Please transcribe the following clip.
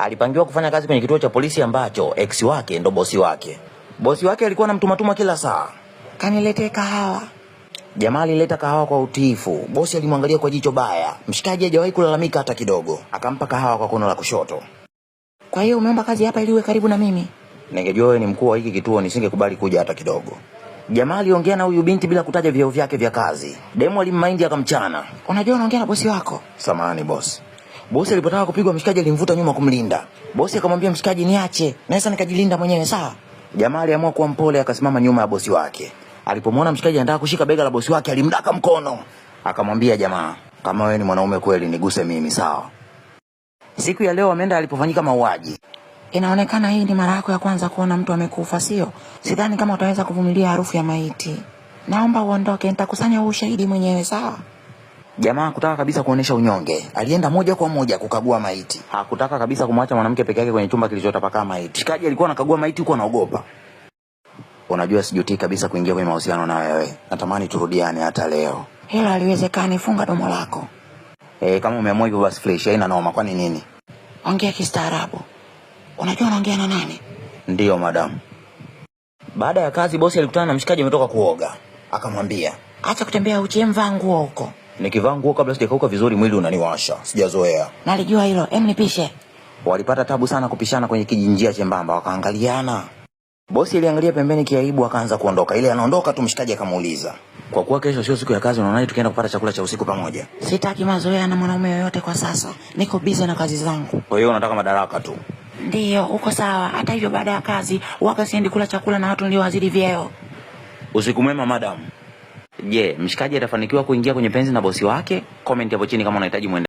Alipangiwa kufanya kazi kwenye kituo cha polisi ambacho ex wake ndo bosi wake. Bosi wake alikuwa anamtumatuma kila saa, kaniletee kahawa. Jamaa alileta kahawa kwa utiifu. Bosi alimwangalia kwa jicho baya. Mshikaji hajawahi kulalamika hata kidogo. Akampa kahawa kwa kono la kushoto. Kwa hiyo umeomba kazi hapa ili uwe karibu na mimi? Ningejua wewe ni mkuu wa hiki kituo nisingekubali kuja hata kidogo. Jamaa aliongea na huyu binti bila kutaja vyeo vyake vya kazi. Demu alimmind akamchana. Unajua unaongea na bosi wako? Samahani bosi. Bosi alipotaka kupigwa mshikaji alimvuta nyuma kumlinda. Bosi akamwambia mshikaji niache, naweza nikajilinda mwenyewe sawa? Jamaa aliamua kuwa mpole akasimama nyuma ya bosi wake. Alipomwona mshikaji anataka kushika bega la bosi wake alimdaka mkono. Akamwambia jamaa, kama wewe ni mwanaume kweli niguse mimi sawa? Siku ya leo ameenda alipofanyika mauaji. Inaonekana hii ni mara yako ya kwanza kuona mtu amekufa sio? Sidhani kama utaweza kuvumilia harufu ya maiti. Naomba uondoke, nitakusanya ushahidi mwenyewe sawa? Jamaa hakutaka kabisa kuonesha unyonge. Alienda moja kwa moja kukagua maiti. Hakutaka kabisa kumwacha mwanamke peke yake kwenye chumba kilichotapakaa maiti. Shikaji alikuwa anakagua maiti huko anaogopa. Unajua sijutii kabisa kuingia kwenye mahusiano na wewe. Natamani turudiane hata leo. Hilo haliwezekani, funga domo lako. Kama umeamua hivyo basi fresh, haina noma, kwani nini? Ongea kistaarabu. Unajua unaongea na nani? Ndio madam. Baada ya kazi bosi alikutana na mshikaji ametoka kuoga. Akamwambia, acha kutembea uchi, mvaa nguo huko. Nikivaa nguo kabla sijakauka vizuri mwili unaniwasha. Sijazoea. Nalijua hilo, nipishe. Walipata tabu sana kupishana kwenye kijinjia chembamba, wakaangaliana. Bosi aliangalia pembeni kiaibu akaanza kuondoka. Ile anaondoka tu mshikaji akamuuliza, kwa kuwa kesho sio siku ya kazi unaonaje tukienda kupata chakula cha usiku pamoja? Sitaki mazoea na mwanaume yoyote kwa sasa. Niko busy na kazi zangu. Kwa hiyo unataka madaraka tu? Ndio, uko sawa. Hata hivyo baada ya kazi waka siendi kula chakula na watu niliowazidi vyeo. Usiku mwema madam. Je, mshikaji atafanikiwa kuingia kwenye penzi na bosi wake? Comment hapo chini kama unahitaji